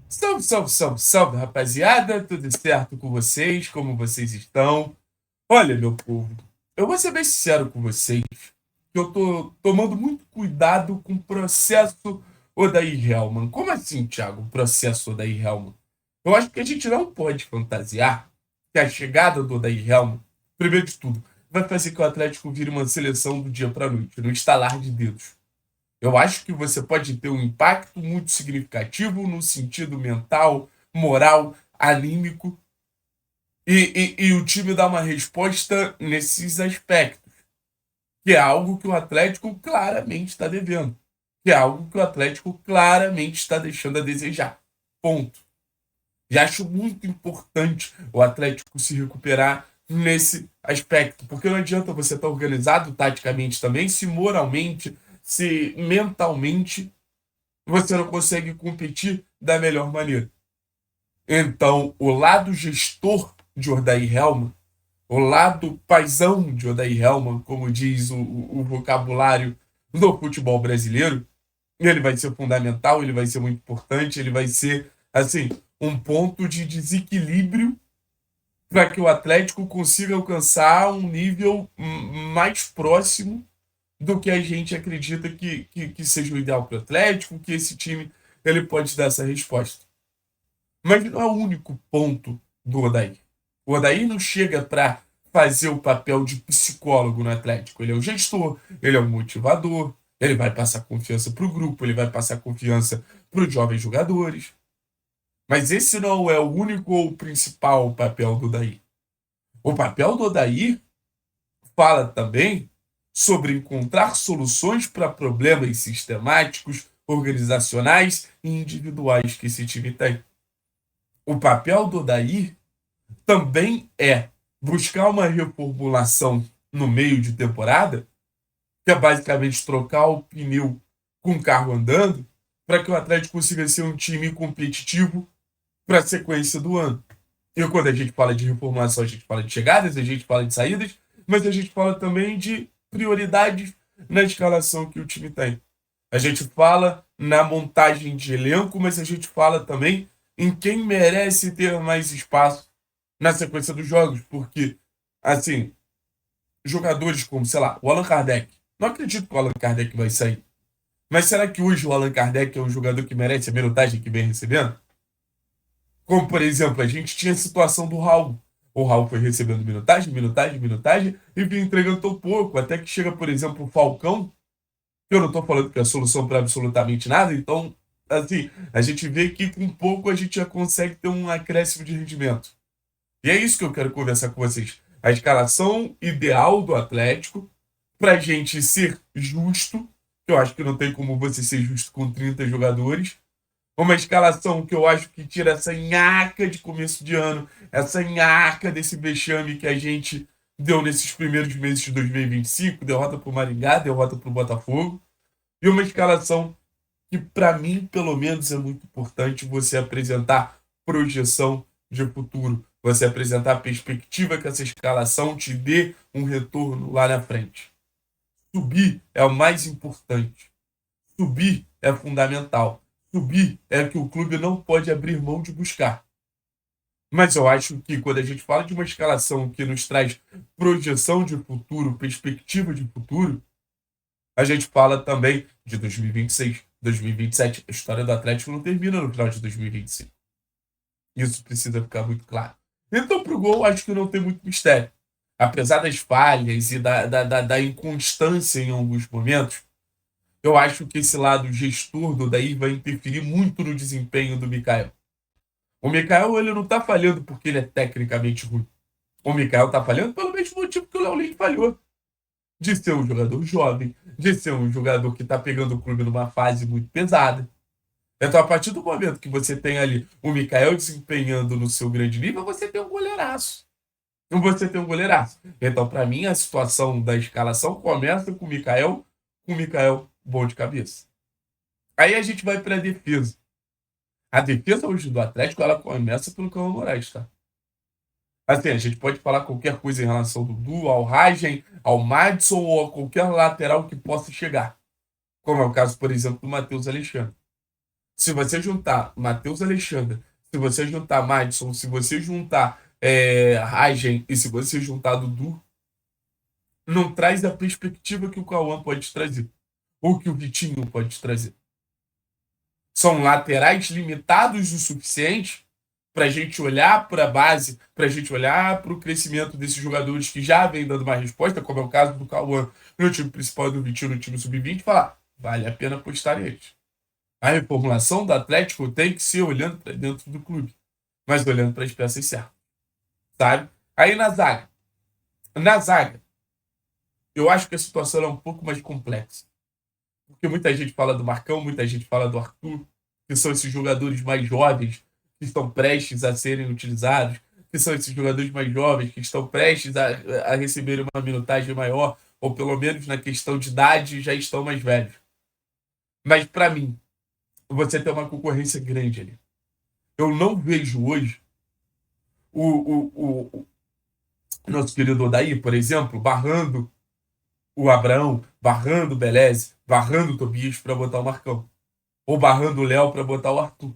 Salve, salve, salve, salve, rapaziada. Tudo certo com vocês? Como vocês estão? Olha, meu povo, eu vou ser bem sincero com vocês, que eu tô tomando muito cuidado com o processo Odair Hellmann. Como assim, Thiago, o processo Odair Hellmann? Eu acho que a gente não pode fantasiar que a chegada do Odair Hellmann, primeiro de tudo, vai fazer que o Atlético vire uma seleção do dia para a noite, no estalar de dedos. Eu acho que você pode ter um impacto muito significativo no sentido mental, moral, anímico, e o time dá uma resposta nesses aspectos, que é algo que o Atlético claramente está devendo, que é algo que o Atlético claramente está deixando a desejar. Ponto. Já acho muito importante o Atlético se recuperar nesse aspecto, porque não adianta você estar organizado taticamente também, se moralmente, se mentalmente você não consegue competir da melhor maneira. Então, o lado gestor de Odair Hellmann, o lado paisão de Odair Hellmann, como diz o vocabulário do futebol brasileiro, ele vai ser fundamental, ele vai ser muito importante, ele vai ser, assim, um ponto de desequilíbrio para que o Atlético consiga alcançar um nível mais próximo do que a gente acredita que seja o ideal para o Atlético, que esse time ele pode dar essa resposta. Mas não é o único ponto do Odair. O Odair não chega para fazer o papel de psicólogo no Atlético. Ele é o gestor, ele é o motivador, ele vai passar confiança para o grupo, ele vai passar confiança para os jovens jogadores. Mas esse não é o único ou o principal papel do Odair. O papel do Odair fala também sobre encontrar soluções para problemas sistemáticos, organizacionais e individuais que esse time tem. O papel do Odair também é buscar uma reformulação no meio de temporada, que é basicamente trocar o pneu com o carro andando, para que o Atlético consiga ser um time competitivo para a sequência do ano. E quando a gente fala de reformulação, a gente fala de chegadas, a gente fala de saídas, mas a gente fala também de prioridades na escalação que o time tem. A gente fala na montagem de elenco, mas a gente fala também em quem merece ter mais espaço na sequência dos jogos, porque, assim, jogadores como, sei lá, o Allan Kardec, não acredito que o Allan Kardec vai sair, mas será que hoje o Allan Kardec é um jogador que merece a minutagem que vem recebendo? Como, por exemplo, a gente tinha a situação do Raul. O Raul foi recebendo minutagem, minutagem, minutagem, e vinha entregando tão pouco, até que chega, por exemplo, o Falcão, que eu não estou falando que é a solução para absolutamente nada, então, assim, a gente vê que com pouco a gente já consegue ter um acréscimo de rendimento. E é isso que eu quero conversar com vocês. A escalação ideal do Atlético, para a gente ser justo, que eu acho que não tem como você ser justo com 30 jogadores, uma escalação que eu acho que tira essa nhaca de começo de ano, essa nhaca desse vexame que a gente deu nesses primeiros meses de 2025, derrota para o Maringá, derrota para o Botafogo, e uma escalação que, para mim, pelo menos, é muito importante você apresentar projeção de futuro, você apresentar a perspectiva que essa escalação te dê um retorno lá na frente. Subir é o mais importante. Subir é fundamental. Subir é o que o clube não pode abrir mão de buscar. Mas eu acho que quando a gente fala de uma escalação que nos traz projeção de futuro, perspectiva de futuro, a gente fala também de 2026, 2027. A história do Atlético não termina no final de 2025. Isso precisa ficar muito claro. Então, pro gol, acho que não tem muito mistério. Apesar das falhas e da inconstância em alguns momentos, eu acho que esse lado gestor do Daí vai interferir muito no desempenho do Mikael. O Mikael, ele não tá falhando porque ele é tecnicamente ruim. O Mikael tá falhando pelo mesmo motivo que o Léo Lins falhou. De ser um jogador jovem, de ser um jogador que tá pegando o clube numa fase muito pesada. Então, a partir do momento que você tem ali o Mikael desempenhando no seu grande nível, você tem um goleiraço. Você tem um goleiraço. Então, para mim, a situação da escalação começa com o Mikael bom de cabeça. Aí a gente vai para a defesa. A defesa hoje do Atlético, ela começa pelo Cauã Moraes, tá? Assim, a gente pode falar qualquer coisa em relação ao Dudu, ao Ragen, ao Madison ou a qualquer lateral que possa chegar. Como é o caso, por exemplo, do Matheus Alexandre. Se você juntar Matheus Alexandre, se você juntar Madison, se você juntar Ragen e se você juntar Dudu, não traz a perspectiva que o Cauã pode trazer, ou que o Vitinho pode trazer. São laterais limitados o suficiente para a gente olhar para a base, para a gente olhar para o crescimento desses jogadores que já vem dando uma resposta, como é o caso do Cauã no time principal do Vitinho no time sub-20, e falar, vale a pena apostar neles. A reformulação do Atlético tem que ser olhando para dentro do clube, mas olhando para as peças certas, sabe? Aí na zaga, eu acho que a situação é um pouco mais complexa. Porque muita gente fala do Marcão, muita gente fala do Arthur, que são esses jogadores mais jovens que estão prestes a serem utilizados, que são esses jogadores mais jovens que estão prestes a receber uma minutagem maior, ou pelo menos na questão de idade já estão mais velhos. Mas para mim, você tem uma concorrência grande ali. Eu não vejo hoje o nosso querido Odair, por exemplo, barrando o Abraão, barrando o Beleze, barrando o Tobias para botar o Marcão. Ou barrando o Léo para botar o Arthur.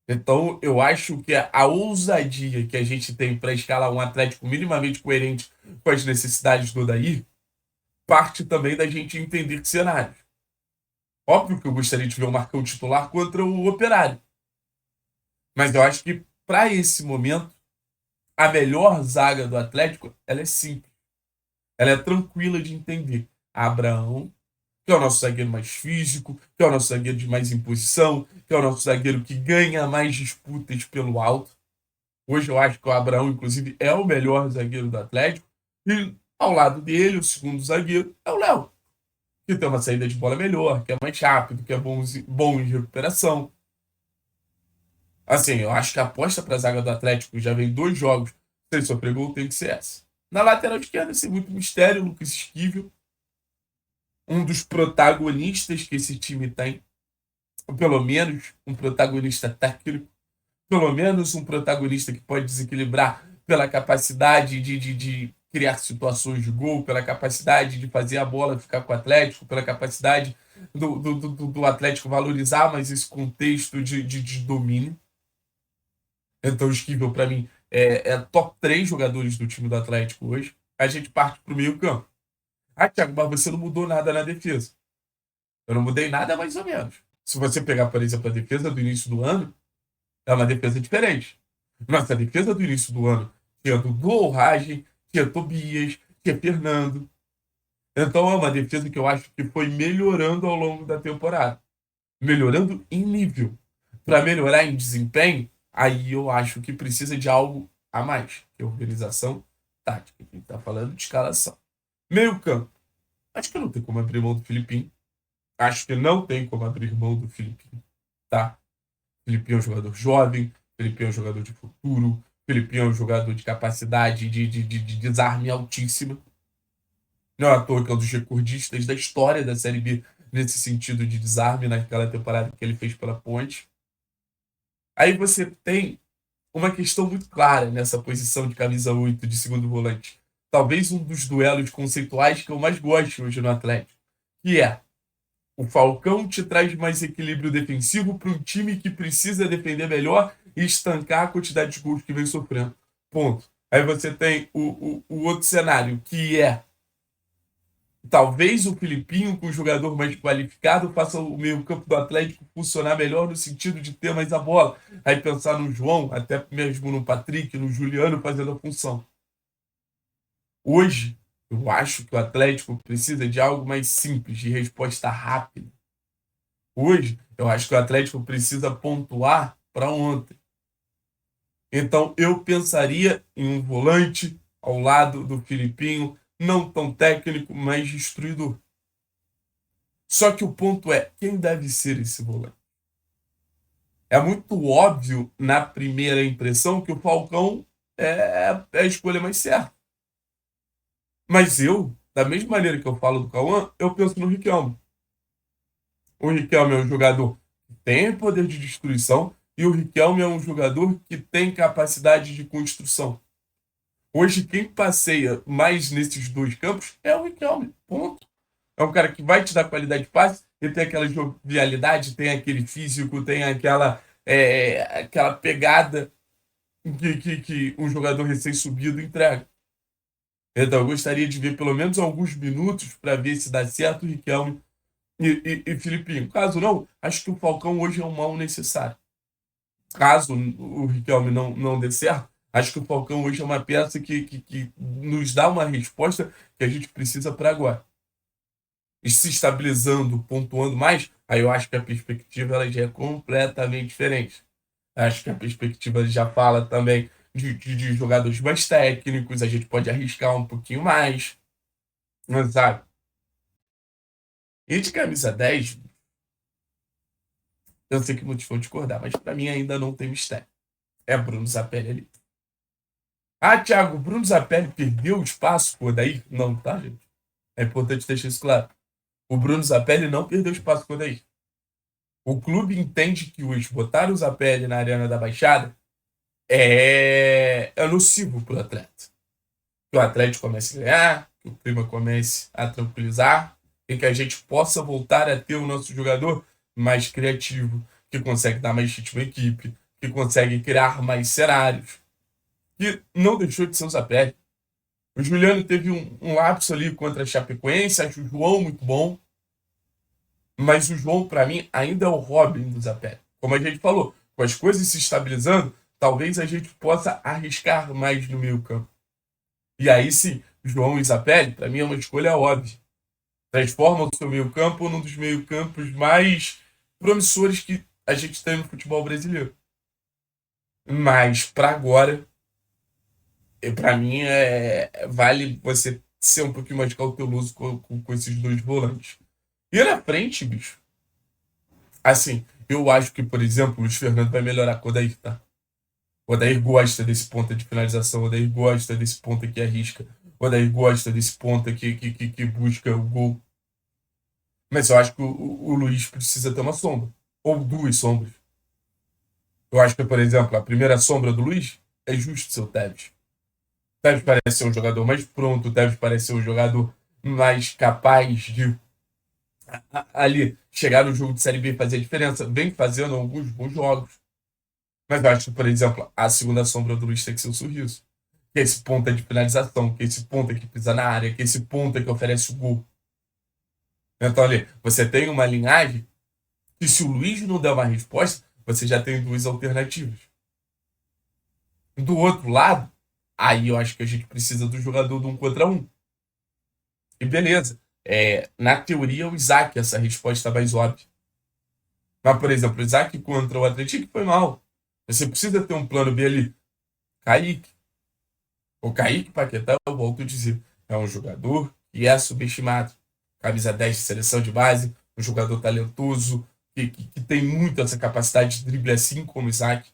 Então, eu acho que a ousadia que a gente tem para escalar um Atlético minimamente coerente com as necessidades do Odair parte também da gente entender cenários. Óbvio que eu gostaria de ver o Marcão titular contra o Operário. Mas eu acho que, para esse momento, a melhor zaga do Atlético, ela é simples. Ela é tranquila de entender. Abraão, que é o nosso zagueiro mais físico, que é o nosso zagueiro de mais imposição, que é o nosso zagueiro que ganha mais disputas pelo alto. Hoje eu acho que o Abraão, inclusive, é o melhor zagueiro do Atlético. E ao lado dele, o segundo zagueiro é o Léo, que tem uma saída de bola melhor, que é mais rápido, que é bom em recuperação. Assim, eu acho que a aposta para a zaga do Atlético já vem 2 jogos sem sofrer gol, tem que ser essa. Na lateral esquerda, sem muito mistério, Lucas Esquivel, um dos protagonistas que esse time tem, ou pelo menos um protagonista técnico, pelo menos um protagonista que pode desequilibrar pela capacidade de criar situações de gol, pela capacidade de fazer a bola ficar com o Atlético, pela capacidade do Atlético valorizar mais esse contexto de domínio. Então, o Esquivel, para mim, é top 3 jogadores do time do Atlético hoje. A gente parte para o meio campo. Ah, Thiago, mas você não mudou nada na defesa. Eu não mudei nada, mais ou menos. Se você pegar, por exemplo, a defesa do início do ano, é uma defesa diferente. Nossa defesa do início do ano tinha Dudu Ragem, tinha Tobias, tinha Fernando. Então é uma defesa que eu acho que foi melhorando ao longo da temporada. Melhorando em nível. Para melhorar em desempenho, aí eu acho que precisa de algo a mais, que é organização tática. A gente está falando de escalação. Meio campo. Acho que não tem como abrir mão do Filipinho. Acho que não tem como abrir mão do Filipinho. Tá? Filipinho é um jogador jovem, Filipinho é um jogador de futuro, Filipinho é um jogador de capacidade de desarme altíssima. Não é à toa que é um dos recordistas da história da Série B nesse sentido de desarme naquela temporada que ele fez pela Ponte. Aí você tem uma questão muito clara nessa posição de camisa 8 de segundo volante. Talvez um dos duelos conceituais que eu mais gosto hoje no Atlético, que é o Falcão te traz mais equilíbrio defensivo para um time que precisa defender melhor e estancar a quantidade de gols que vem sofrendo. Ponto. Aí você tem o outro cenário, que é talvez o Filipinho, com um jogador mais qualificado, faça o meio-campo do Atlético funcionar melhor no sentido de ter mais a bola. Aí pensar no João, até mesmo no Patrick, no Juliano fazendo a função. Hoje, eu acho que o Atlético precisa de algo mais simples, de resposta rápida. Hoje, eu acho que o Atlético precisa pontuar para ontem. Então, eu pensaria em um volante ao lado do Filipinho, não tão técnico, mas destruidor. Só que o ponto é, quem deve ser esse volante? É muito óbvio, na primeira impressão, que o Falcão é a escolha mais certa. Mas eu, da mesma maneira que eu falo do Cauã, eu penso no Riquelme. O Riquelme é um jogador que tem poder de destruição e o Riquelme é um jogador que tem capacidade de construção. Hoje, quem passeia mais nesses 2 campos é o Riquelme. Ponto. É um cara que vai te dar qualidade de passe ele tem aquela jovialidade, tem aquele físico, tem aquela pegada que um jogador recém-subido entrega. Então, eu gostaria de ver pelo menos alguns minutos para ver se dá certo o Riquelme e Filipinho. Caso não, acho que o Falcão hoje é um mal necessário. Caso o Riquelme não dê certo, acho que o Falcão hoje é uma peça que nos dá uma resposta que a gente precisa para agora. E se estabilizando, pontuando mais, aí eu acho que a perspectiva ela já é completamente diferente. Acho que a perspectiva já fala também de jogadores mais técnicos, a gente pode arriscar um pouquinho mais, não sabe? E de camisa 10, eu sei que muitos vão discordar, mas para mim ainda não tem mistério. É Bruno Zapelli ali. Ah, Thiago, Bruno Zapelli perdeu o espaço por daí? Não, tá, gente? É importante deixar isso claro. O Bruno Zapelli não perdeu espaço por daí. O clube entende que hoje botar o Zapelli na Arena da Baixada é nocivo para o atleta. Que o atleta comece a ganhar, que o clima comece a tranquilizar e que a gente possa voltar a ter o nosso jogador mais criativo, que consegue dar mais ritmo à equipe, que consegue criar mais cenários, que não deixou de ser o Zapelli. O Juliano teve um lapso ali contra a Chapecoense, acho o João muito bom, mas o João, para mim, ainda é o Robin do Zapelli. Como a gente falou, com as coisas se estabilizando, talvez a gente possa arriscar mais no meio campo. E aí sim, João e Zapelli, para mim, é uma escolha óbvia. Transforma o seu meio campo num dos meio campos mais promissores que a gente tem no futebol brasileiro. Mas, para agora, para mim, vale você ser um pouquinho mais cauteloso com esses dois volantes. E na frente, bicho, assim, eu acho que, por exemplo, o Luiz Fernando vai melhorar com o Odair, tá? O Odair gosta desse ponta de finalização, o Odair gosta desse ponta que arrisca, o Odair gosta desse ponta que busca o gol. Mas eu acho que o Luiz precisa ter uma sombra, ou duas sombras. Eu acho que, por exemplo, a primeira sombra do Luiz é justo ser o Tevez. O Tevez parece ser um jogador mais pronto, o Tevez parece ser um jogador mais capaz de ali chegar no jogo de Série B e fazer a diferença. Vem fazendo alguns bons jogos. Mas eu acho que, por exemplo, a segunda sombra do Luiz tem que ser o Sorriso. Que é esse ponta de finalização, que é esse ponta que pisa na área, que é esse ponta que oferece o gol. Então, ali, você tem uma linhagem que, se o Luiz não der uma resposta, você já tem duas alternativas. Do outro lado, aí eu acho que a gente precisa do jogador de um contra um. E beleza. Na teoria, o Isaac, essa resposta mais óbvia. Mas, por exemplo, o Isaac contra o Atlético foi mal. Você precisa ter um plano B ali. Kaique. O Kaique Paquetá, eu volto a dizer, é um jogador que é subestimado. Camisa 10 de seleção de base, um jogador talentoso, que tem muito essa capacidade de drible assim como o Isaac.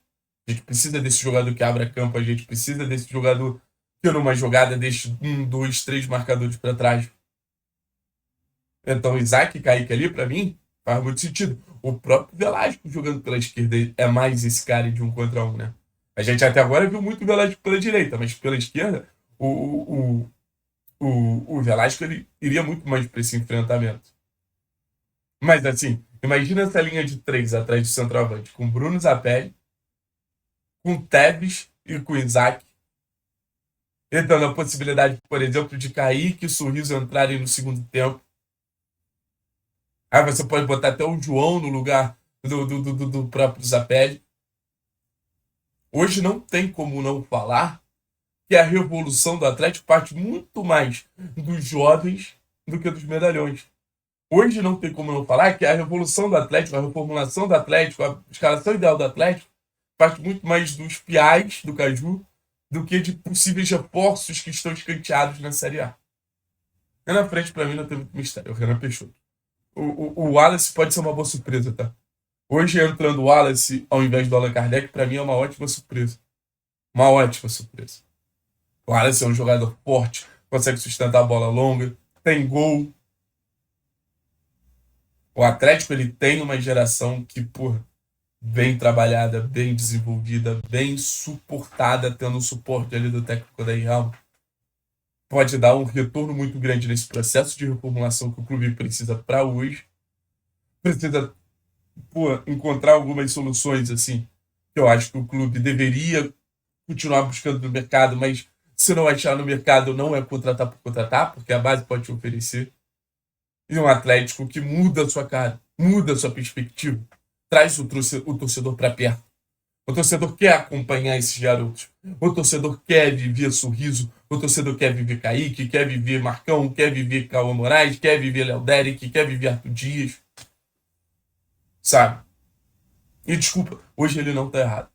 A gente precisa desse jogador que abra campo, a gente precisa desse jogador que numa jogada deixe um, dois, três marcadores para trás. Então, Isaac e Kaique ali, para mim, faz muito sentido. O próprio Velasco jogando pela esquerda é mais esse cara de um contra um, né? A gente até agora viu muito o Velasco pela direita, mas pela esquerda, o Velasco ele iria muito mais para esse enfrentamento. Mas assim, imagina essa linha de três atrás do centroavante, com Bruno Zapelli, com Tevez e com Isaac, e dando a possibilidade, por exemplo, de Kaique e Sorriso entrarem no segundo tempo. Aí você pode botar até o João no lugar do próprio Zapelli. Hoje não tem como não falar que a revolução do Atlético parte muito mais dos jovens do que dos medalhões. Hoje não tem como não falar que a revolução do Atlético, a reformulação do Atlético, a escalação ideal do Atlético parte muito mais dos piais do Caju do que de possíveis reforços que estão escanteados na Série A. E na frente, para mim, não tem muito mistério. O Renan Peixoto. O Wallace pode ser uma boa surpresa, tá? Hoje, entrando o Wallace ao invés do Allan Kardec, para mim é uma ótima surpresa. Uma ótima surpresa. O Wallace é um jogador forte, consegue sustentar a bola longa, tem gol. O Atlético ele tem uma geração que, porra, bem trabalhada, bem desenvolvida, bem suportada, tendo o suporte ali do técnico da Real, pode dar um retorno muito grande nesse processo de reformulação que o clube precisa para hoje. precisa, pô, encontrar algumas soluções, assim, que eu acho que o clube deveria continuar buscando no mercado, mas se não achar no mercado, não é contratar por contratar, porque a base pode te oferecer. E um Atlético que muda a sua cara, muda a sua perspectiva, traz o torcedor para perto. O torcedor quer acompanhar esses garotos. O torcedor quer viver Sorriso. O torcedor quer viver Kaique, quer viver Marcão, quer viver Cauã Moraes, quer viver Léo Derek, quer viver Arthur Dias, sabe? E desculpa, hoje ele não tá errado.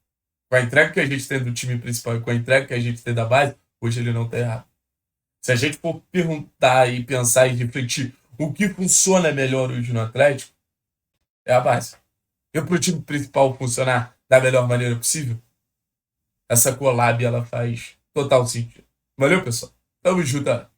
Com a entrega que a gente tem do time principal e com a entrega que a gente tem da base, hoje ele não tá errado. Se a gente for perguntar e pensar e refletir o que funciona melhor hoje no Atlético, é a base. E para o time principal funcionar da melhor maneira possível, essa collab ela faz total sentido. Valeu, pessoal. Tamo junto.